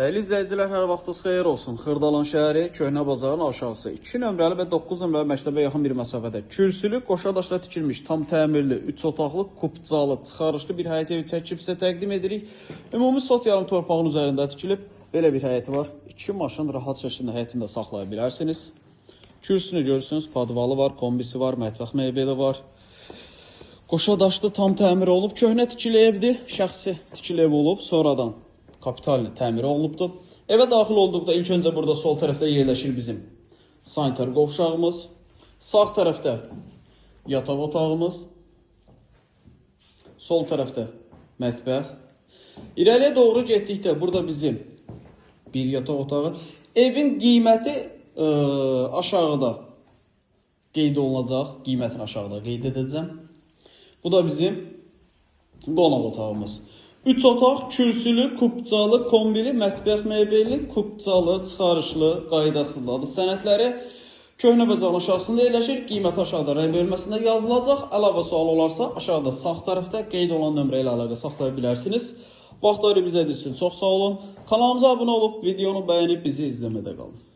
Dəyərli izləyicilər, hər vaxtınız xeyir olsun. Xırdalan şəhəri, Köhnə bazarın aşağısı 2 nömrəli və 9 nömrəli məktəbə yaxın bir məsafədə kürsülü, qoşa daşla tikilmiş, tam təmirli, 3 otaqlı, kupcalı, çıxarışlı bir həyət evi çəkib sizə təqdim edirik. Ümumi sot yarım torpağın üzərində tikilib, belə bir həyəti var. 2 maşın rahat şəkildə həyətində saxlaya bilərsiniz. Kürsünü görürsünüz, padvalı var, kombisi var, mətbəx mebeli var. Qoşa daşlı tam təmir olub, köhnə tikili evdir, şəxsi tikili ev olub, sonradan kapitalini təmir olunubdur. Evə daxil olduqda ilk öncə burada sol tərəfdə yerləşir bizim sanitar qovşağımız. Sağ tərəfdə yataq otağımız. Sol tərəfdə mətbəx. İrəliyə doğru getdikdə burada bizim bir yataq otağı. Evin qiyməti aşağıda qeyd olunacaq. Qiymətini aşağıda qeyd edəcəm. Bu da bizim qonaq otağımız. 3 otaq, kürsülü, kupcalı, kombili, mətbəx mebeli, kupcalı, çıxarışlı, qaydasındadır. Sənədləri Köhnə bazarın aşağısında yerləşir. Qiymət aşağıda rəy bölməsində yazılacaq. Əlavə sual olarsa aşağıda sağ tərəfdə qeyd olan nömrə ilə əlaqə saxlaya bilərsiniz. Vaxtları bizə üçün çox sağ olun. Kanalımıza abunə olub, videonu bəyənib bizi izləmədə qalın.